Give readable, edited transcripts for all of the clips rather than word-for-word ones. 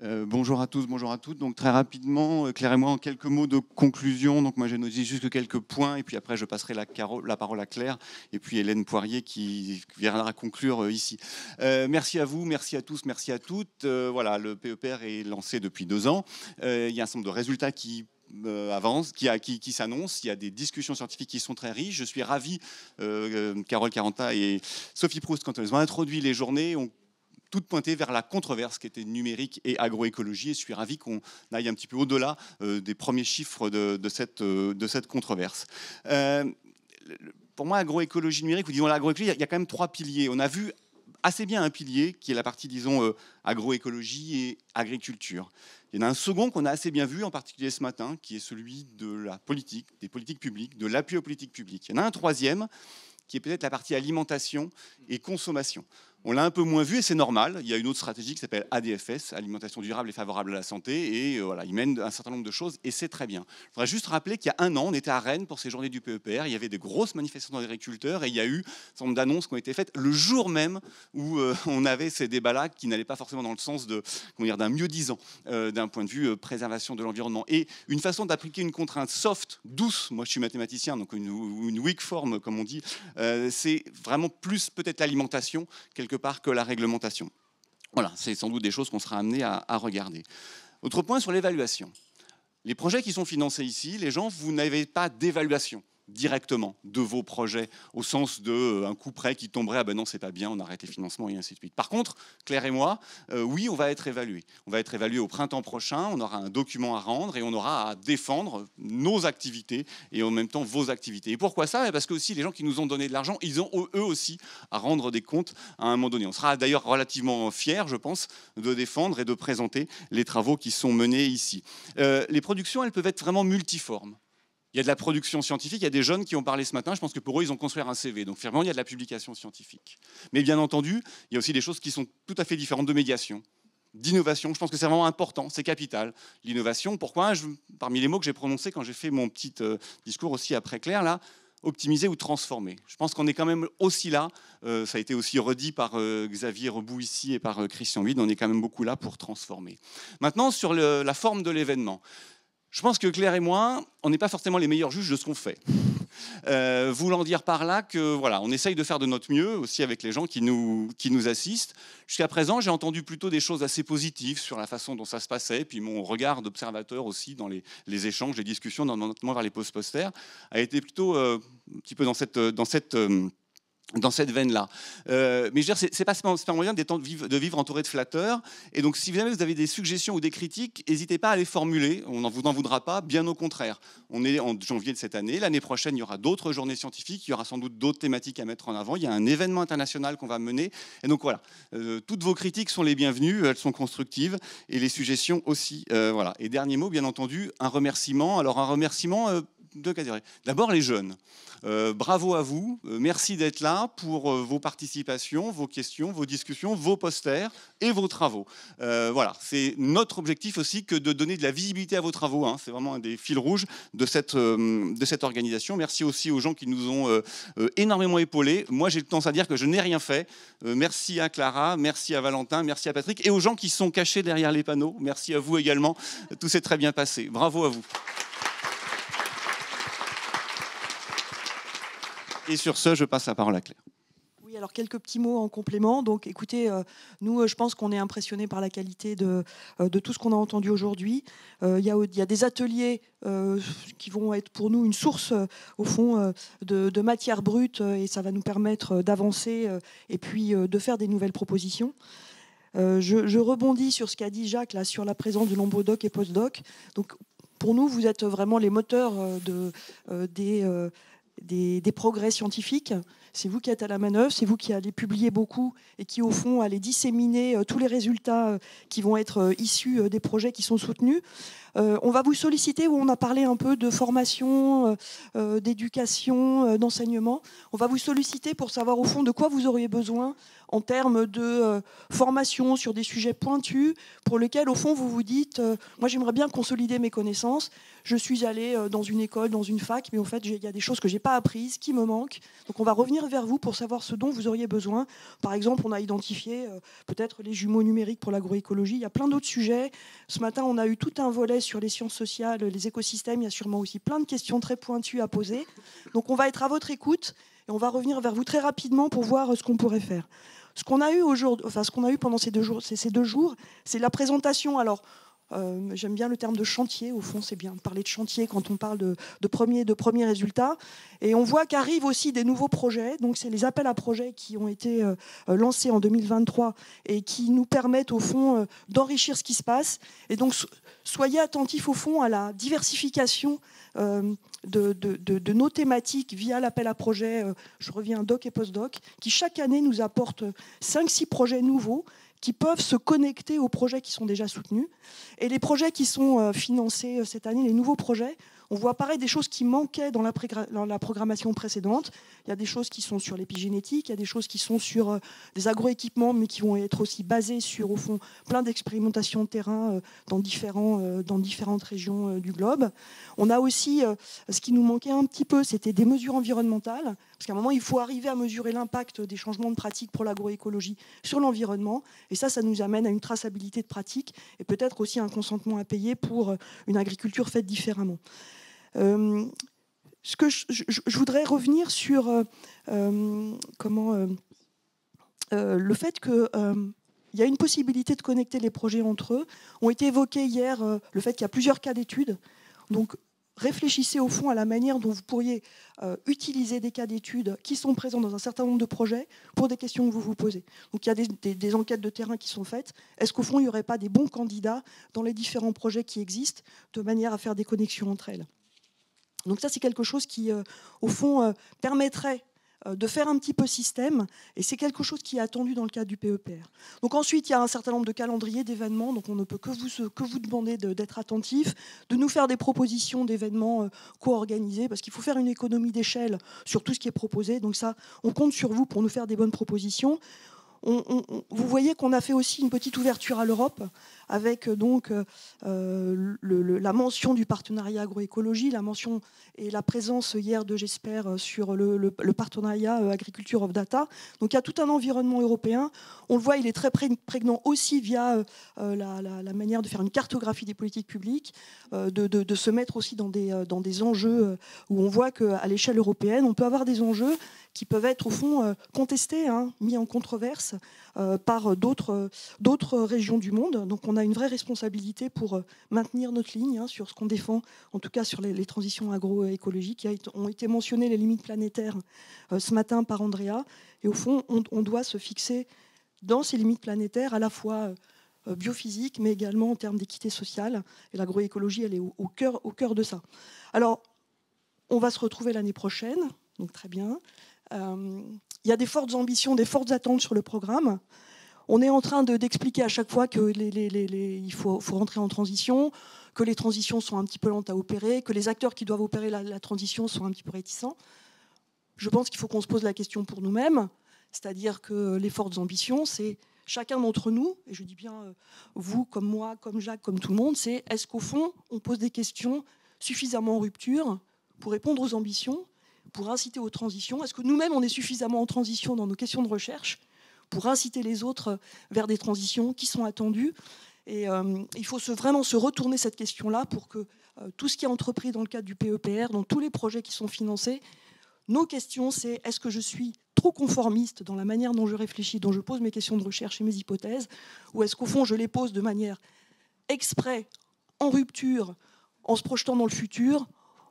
Bonjour à tous, bonjour à toutes. Donc très rapidement, Claire et moi en quelques mots de conclusion. Donc moi j'ai noté juste quelques points et puis après je passerai la parole à Claire et puis Hélène Poirier qui viendra conclure ici. Merci à vous, merci à tous, merci à toutes. Voilà, le PEPR est lancé depuis 2 ans. Il y a un certain nombre de résultats qui avance, qui s'annonce. Il y a des discussions scientifiques qui sont très riches. Je suis ravi, Carole Caranta et Sophie Proust, quand elles ont introduit les journées, ont toutes pointées vers la controverse qui était numérique et agroécologie. Et je suis ravi qu'on aille un petit peu au-delà des premiers chiffres de cette controverse. Pour moi, agroécologie numérique, ou disons l'agroécologie, il y a quand même 3 piliers. On a vu assez bien un pilier qui est la partie, disons, agroécologie et agriculture. Il y en a un second qu'on a assez bien vu, en particulier ce matin, qui est celui de la politique, des politiques publiques, de l'appui aux politiques publiques. Il y en a un troisième qui est peut-être la partie alimentation et consommation. On l'a un peu moins vu et c'est normal. Il y a une autre stratégie qui s'appelle ADFS, alimentation durable et favorable à la santé. Et voilà, il mène un certain nombre de choses et c'est très bien. Il faudrait juste rappeler qu'il y a 1 an, on était à Rennes pour ces journées du PEPR. Il y avait des grosses manifestations d'agriculteurs et il y a eu un certain nombre d'annonces qui ont été faites le jour même où on avait ces débats-là qui n'allaient pas forcément dans le sens d'un mieux-disant d'un point de vue préservation de l'environnement. Et une façon d'appliquer une contrainte soft, douce, moi je suis mathématicien, donc une weak form comme on dit, c'est vraiment plus peut-être l'alimentation quelque part que la réglementation. Voilà, c'est sans doute des choses qu'on sera amené à regarder. Autre point sur l'évaluation. Les projets qui sont financés ici, les gens, vous n'avez pas d'évaluation directement de vos projets au sens d'un coup près qui tomberait, ah ben non c'est pas bien, on arrête les financements et ainsi de suite. Par contre, Claire et moi, oui, on va être évalués. On va être évalués au printemps prochain, on aura un document à rendre et on aura à défendre nos activités et en même temps vos activités. Et pourquoi ça? Parce que aussi les gens qui nous ont donné de l'argent, ils ont eux aussi à rendre des comptes à un moment donné. On sera d'ailleurs relativement fiers, je pense, de défendre et de présenter les travaux qui sont menés ici. Les productions, elles peuvent être vraiment multiformes. Il y a de la production scientifique, il y a des jeunes qui ont parlé ce matin, je pense que pour eux, ils ont construit un CV. Donc finalement, il y a de la publication scientifique. Mais bien entendu, il y a aussi des choses qui sont tout à fait différentes de médiation, d'innovation. Je pense que c'est vraiment important, c'est capital. L'innovation, pourquoi? Parmi les mots que j'ai prononcés quand j'ai fait mon petit discours aussi après Claire, là, optimiser ou transformer. Je pense qu'on est quand même aussi là, ça a été aussi redit par Xavier Rebou ici et par Christian Wide, on est quand même beaucoup là pour transformer. Maintenant, sur la forme de l'événement. Je pense que Claire et moi, on n'est pas forcément les meilleurs juges de ce qu'on fait. Voulant dire par là que voilà, on essaye de faire de notre mieux aussi avec les gens qui nous assistent. Jusqu'à présent, j'ai entendu plutôt des choses assez positives sur la façon dont ça se passait, puis mon regard d'observateur aussi dans les échanges, les discussions, notamment vers les post-posters, a été plutôt un petit peu dans cette veine-là. Mais je veux dire, c'est pas moyen de vivre entouré de flatteurs. Et donc, si jamais vous avez des suggestions ou des critiques, n'hésitez pas à les formuler. On vous n'en voudra pas, bien au contraire. On est en janvier de cette année. L'année prochaine, il y aura d'autres journées scientifiques. Il y aura sans doute d'autres thématiques à mettre en avant. Il y a un événement international qu'on va mener. Et donc, voilà. Toutes vos critiques sont les bienvenues. Elles sont constructives. Et les suggestions aussi. Voilà. Et dernier mot, bien entendu, un remerciement. Alors, un remerciement de catégorie. D'abord, les jeunes. Bravo à vous, merci d'être là pour vos participations, vos questions, vos discussions, vos posters et vos travaux. Voilà, c'est notre objectif aussi que de donner de la visibilité à vos travaux. Hein. C'est vraiment un des fils rouges de cette organisation. Merci aussi aux gens qui nous ont énormément épaulés. Moi, j'ai tendance à dire que je n'ai rien fait. Merci à Clara, merci à Valentin, merci à Patrick et aux gens qui sont cachés derrière les panneaux. Merci à vous également. Tout s'est très bien passé. Bravo à vous. Et sur ce, je passe la parole à Claire. Oui, alors quelques petits mots en complément. Donc écoutez, nous, je pense qu'on est impressionnés par la qualité de tout ce qu'on a entendu aujourd'hui. Il y a des ateliers qui vont être pour nous une source, au fond, de matière brute et ça va nous permettre d'avancer et puis de faire des nouvelles propositions. Je rebondis sur ce qu'a dit Jacques là, sur la présence de nombreux docs et post-docs. Donc pour nous, vous êtes vraiment les moteurs des progrès scientifiques. C'est vous qui êtes à la manœuvre, c'est vous qui allez publier beaucoup et qui, au fond, allez disséminer tous les résultats qui vont être issus des projets qui sont soutenus. On va vous solliciter, où on a parlé un peu de formation, d'éducation, d'enseignement. On va vous solliciter pour savoir, au fond, de quoi vous auriez besoin en termes de formation sur des sujets pointus pour lesquels, au fond, vous vous dites moi, j'aimerais bien consolider mes connaissances. Je suis allée dans une école, dans une fac, mais en fait, il y a des choses que je n'ai pas apprises, qui me manquent. Donc, on va revenir revenir vers vous pour savoir ce dont vous auriez besoin. Par exemple, on a identifié peut-être les jumeaux numériques pour l'agroécologie. Il y a plein d'autres sujets. Ce matin, on a eu tout un volet sur les sciences sociales, les écosystèmes. Il y a sûrement aussi plein de questions très pointues à poser. Donc on va être à votre écoute et on va revenir vers vous très rapidement pour voir ce qu'on pourrait faire. Ce qu'on a eu aujourd'hui, enfin ce qu'on a eu pendant ces 2 jours, c'est la présentation. Alors, j'aime bien le terme de chantier. Au fond, c'est bien de parler de chantier quand on parle de premiers résultats. Et on voit qu'arrivent aussi des nouveaux projets. Donc, c'est les appels à projets qui ont été lancés en 2023 et qui nous permettent, au fond, d'enrichir ce qui se passe. Et donc, soyez attentifs, au fond, à la diversification de nos thématiques via l'appel à projets. Je reviens doc et post-doc, qui chaque année nous apporte 5-6 projets nouveaux qui peuvent se connecter aux projets qui sont déjà soutenus. Et les projets qui sont financés cette année, les nouveaux projets, on voit apparaître des choses qui manquaient dans la programmation précédente. Il y a des choses qui sont sur l'épigénétique, il y a des choses qui sont sur des agroéquipements, mais qui vont être aussi basées sur, au fond, plein d'expérimentations de terrain dans différentes régions du globe. On a aussi, ce qui nous manquait un petit peu, c'était des mesures environnementales, parce qu'à un moment, il faut arriver à mesurer l'impact des changements de pratiques pour l'agroécologie sur l'environnement. Et ça nous amène à une traçabilité de pratiques et peut-être aussi un consentement à payer pour une agriculture faite différemment. Je voudrais revenir sur le fait qu'il y a une possibilité de connecter les projets entre eux. On a été évoqué hier le fait qu'il y a plusieurs cas d'études. Donc, réfléchissez au fond à la manière dont vous pourriez utiliser des cas d'études qui sont présents dans un certain nombre de projets pour des questions que vous vous posez. Donc il y a des enquêtes de terrain qui sont faites. Est-ce qu'au fond, il n'y aurait pas des bons candidats dans les différents projets qui existent de manière à faire des connexions entre elles ? Donc ça, c'est quelque chose qui, au fond, permettrait de faire un petit peu système, et c'est quelque chose qui est attendu dans le cadre du PEPR. Donc ensuite, il y a un certain nombre de calendriers d'événements, donc on ne peut que vous demander d'être attentifs, de nous faire des propositions d'événements co-organisés, parce qu'il faut faire une économie d'échelle sur tout ce qui est proposé. Donc ça, on compte sur vous pour nous faire des bonnes propositions. Vous voyez qu'on a fait aussi une petite ouverture à l'Europe avec donc la mention du partenariat agroécologie, la mention et la présence hier de j'espère sur le partenariat Agriculture of Data. Donc il y a tout un environnement européen. On le voit, il est très prégnant aussi via la manière de faire une cartographie des politiques publiques, de se mettre aussi dans des enjeux où on voit qu'à l'échelle européenne, on peut avoir des enjeux qui peuvent être au fond contestés, mis en controverse par d'autres régions du monde. Donc on a une vraie responsabilité pour maintenir notre ligne sur ce qu'on défend, en tout cas sur les transitions agroécologiques. Ont été mentionnées les limites planétaires ce matin par Andrea. Et au fond, on doit se fixer dans ces limites planétaires à la fois biophysiques, mais également en termes d'équité sociale. Et l'agroécologie, elle est au cœur de ça. Alors, on va se retrouver l'année prochaine, donc très bien. Il y a des fortes ambitions, des fortes attentes sur le programme. On est en train d'expliquer à chaque fois qu'il faut rentrer en transition, que les transitions sont un petit peu lentes à opérer, que les acteurs qui doivent opérer la transition sont un petit peu réticents. Je pense qu'il faut qu'on se pose la question pour nous-mêmes, c'est-à-dire que les fortes ambitions, c'est chacun d'entre nous, et je dis bien vous, comme moi, comme Jacques, comme tout le monde, c'est est-ce qu'au fond, on pose des questions suffisamment en rupture pour répondre aux ambitions, pour inciter aux transitions? Est-ce que nous-mêmes, on est suffisamment en transition dans nos questions de recherche pour inciter les autres vers des transitions qui sont attendues? Et il faut vraiment se retourner cette question-là pour que tout ce qui est entrepris dans le cadre du PEPR, dans tous les projets qui sont financés, nos questions, c'est est-ce que je suis trop conformiste dans la manière dont je réfléchis, dont je pose mes questions de recherche et mes hypothèses, ou est-ce qu'au fond, je les pose de manière exprès, en rupture, en se projetant dans le futur,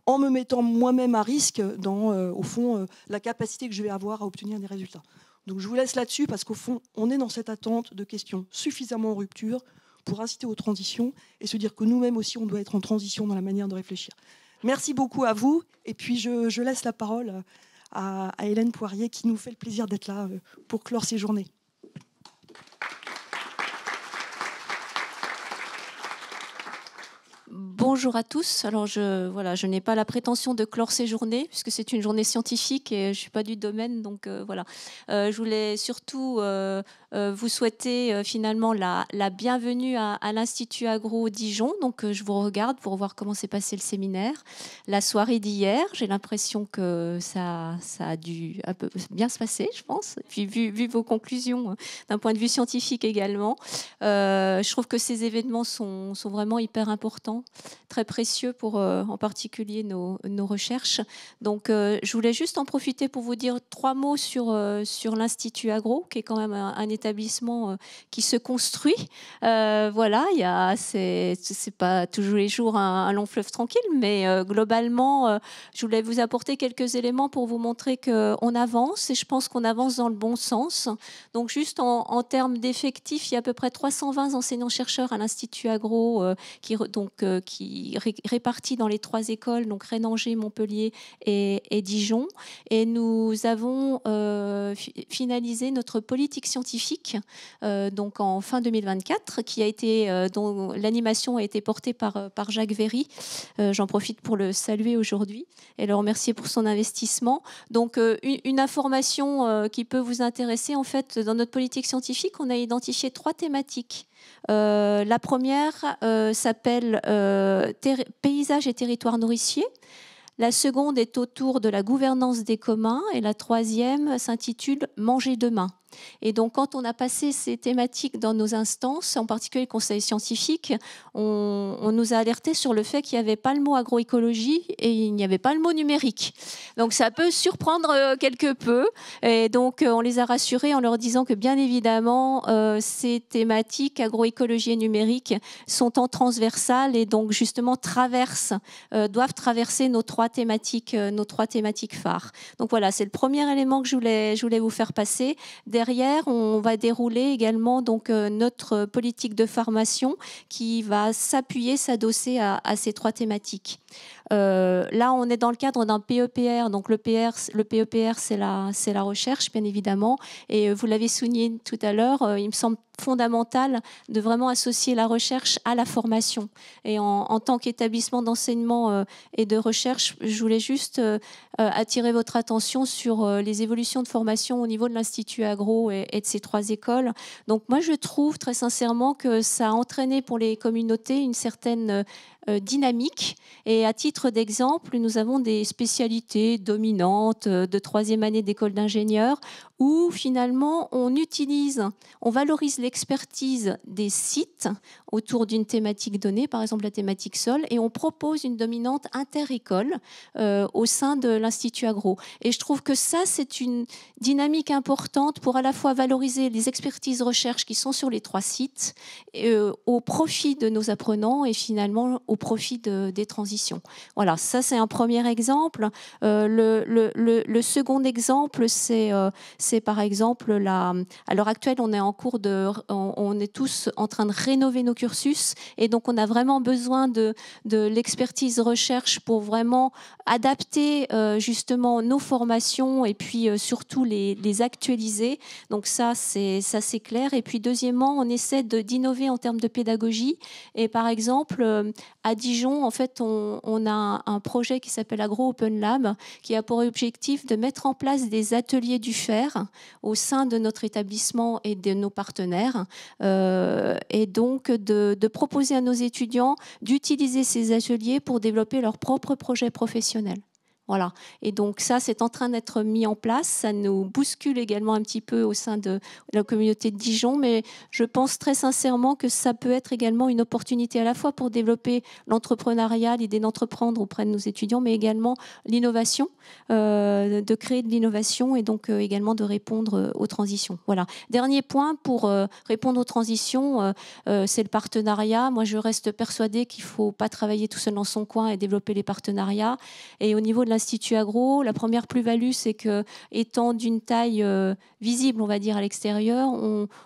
en me mettant moi-même à risque dans, au fond, la capacité que je vais avoir à obtenir des résultats. Donc je vous laisse là-dessus parce qu'au fond, on est dans cette attente de questions suffisamment en rupture pour inciter aux transitions et se dire que nous-mêmes aussi, on doit être en transition dans la manière de réfléchir. Merci beaucoup à vous. Et puis je laisse la parole à Hélène Poirier qui nous fait le plaisir d'être là pour clore ces journées. Bonjour à tous. Alors je n'ai pas la prétention de clore ces journées puisque c'est une journée scientifique et je suis pas du domaine, donc voilà. Je voulais surtout vous souhaiter finalement la bienvenue à l'Institut Agro Dijon. Donc je vous regarde pour voir comment s'est passé le séminaire. La soirée d'hier, j'ai l'impression que ça a dû un peu bien se passer, je pense. Et puis vu vos conclusions d'un point de vue scientifique également, je trouve que ces événements sont vraiment hyper importants, très précieux pour en particulier nos recherches. Donc je voulais juste en profiter pour vous dire 3 mots sur l'Institut Agro, qui est quand même un établissement qui se construit. Voilà, c'est pas tous les jours un long fleuve tranquille, mais globalement, je voulais vous apporter quelques éléments pour vous montrer qu'on avance, et je pense qu'on avance dans le bon sens. Donc juste en termes d'effectifs, il y a à peu près 320 enseignants-chercheurs à l'Institut Agro qui répartis dans les 3 écoles, donc Rennes, Angers, Montpellier et Dijon. Et nous avons finalisé notre politique scientifique donc en fin 2024, dont l'animation a été portée par Jacques Véry. J'en profite pour le saluer aujourd'hui et le remercier pour son investissement. Donc une information qui peut vous intéresser, en fait, dans notre politique scientifique, on a identifié 3 thématiques. La première s'appelle Paysages et territoires nourriciers. La seconde est autour de la gouvernance des communs et la troisième s'intitule Manger demain. Et donc, quand on a passé ces thématiques dans nos instances, en particulier le conseil scientifique, on nous a alerté sur le fait qu'il n'y avait pas le mot agroécologie et il n'y avait pas le mot numérique. Donc, ça peut surprendre quelque peu. Et donc, on les a rassurés en leur disant que, bien évidemment, ces thématiques agroécologie et numérique sont en transversales et donc, justement, doivent traverser nos 3 thématiques phares. Donc, voilà, c'est le premier élément que je voulais vous faire passer. Derrière, on va dérouler également donc, notre politique de formation qui va s'adosser à ces 3 thématiques. Là, on est dans le cadre d'un PEPR. Donc, le PEPR, c'est la recherche, bien évidemment. Et vous l'avez souligné tout à l'heure, il me semble fondamental de vraiment associer la recherche à la formation. Et en tant qu'établissement d'enseignement et de recherche, je voulais juste attirer votre attention sur les évolutions de formation au niveau de l'Institut Agro et de ces 3 écoles. Donc, moi, je trouve très sincèrement que ça a entraîné pour les communautés une certaine dynamique. Et à titre d'exemple, nous avons des spécialités dominantes de 3e année d'école d'ingénieurs où finalement on valorise l'expertise des sites autour d'une thématique donnée, par exemple la thématique sol, et on propose une dominante inter-école au sein de l'Institut Agro. Et je trouve que ça, c'est une dynamique importante pour à la fois valoriser les expertises recherche qui sont sur les 3 sites au profit de nos apprenants et finalement au profit des transitions. Voilà, ça c'est un premier exemple. Le second exemple, c'est par exemple à l'heure actuelle, on est tous en train de rénover nos cursus et donc on a vraiment besoin de l'expertise recherche pour vraiment adapter justement nos formations et puis surtout les actualiser. Donc ça c'est clair. Et puis deuxièmement, on essaie d'innover en termes de pédagogie. Et par exemple, à Dijon, en fait, on a un projet qui s'appelle Agro Open Lab qui a pour objectif de mettre en place des ateliers du fer au sein de notre établissement et de nos partenaires et donc de proposer à nos étudiants d'utiliser ces ateliers pour développer leurs propres projets professionnels. Voilà. Et donc ça, c'est en train d'être mis en place. Ça nous bouscule également un petit peu au sein de la communauté de Dijon, mais je pense très sincèrement que ça peut être également une opportunité à la fois pour développer l'entrepreneuriat, l'idée d'entreprendre auprès de nos étudiants, mais également l'innovation, de créer de l'innovation et donc également de répondre aux transitions. Voilà. Dernier point pour répondre aux transitions, c'est le partenariat. Moi, je reste persuadée qu'il ne faut pas travailler tout seul dans son coin et développer les partenariats. Et au niveau de l'Institut Agro. La première plus-value, c'est que, étant d'une taille visible, on va dire, à l'extérieur,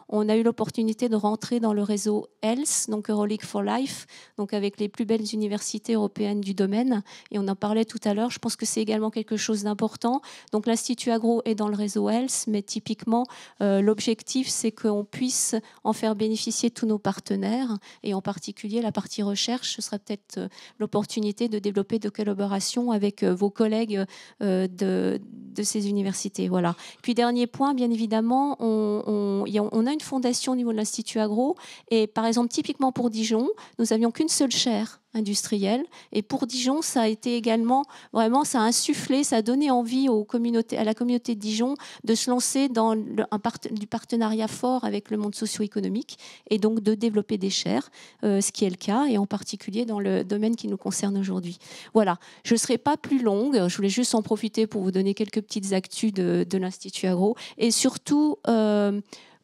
on a eu l'opportunité de rentrer dans le réseau ELSE, donc Euroleague for Life, donc avec les plus belles universités européennes du domaine. Et on en parlait tout à l'heure. Je pense que c'est également quelque chose d'important. Donc l'Institut Agro est dans le réseau ELSE, mais typiquement, l'objectif, c'est qu'on puisse en faire bénéficier tous nos partenaires, et en particulier la partie recherche. Ce sera peut-être l'opportunité de développer de collaborations avec vos collègues de ces universités. Voilà. Puis dernier point, bien évidemment, on a une fondation au niveau de l'Institut Agro, et par exemple, typiquement pour Dijon, nous n'avions qu'une seule chaire industrielle, et pour Dijon, ça a été également, vraiment, ça a insufflé, ça a donné envie à la communauté de Dijon de se lancer dans du partenariat fort avec le monde socio-économique, et donc de développer des chaires, ce qui est le cas, et en particulier dans le domaine qui nous concerne aujourd'hui. Voilà, je ne serai pas plus longue, je voulais juste en profiter pour vous donner quelques petites actus de l'Institut Agro, et surtout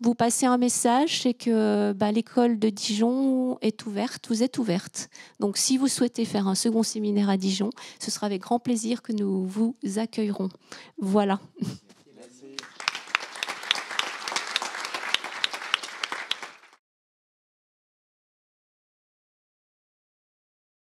vous passez un message, c'est que l'école de Dijon est ouverte, vous êtes ouverte. Donc si vous souhaitez faire un second séminaire à Dijon, ce sera avec grand plaisir que nous vous accueillerons. Voilà.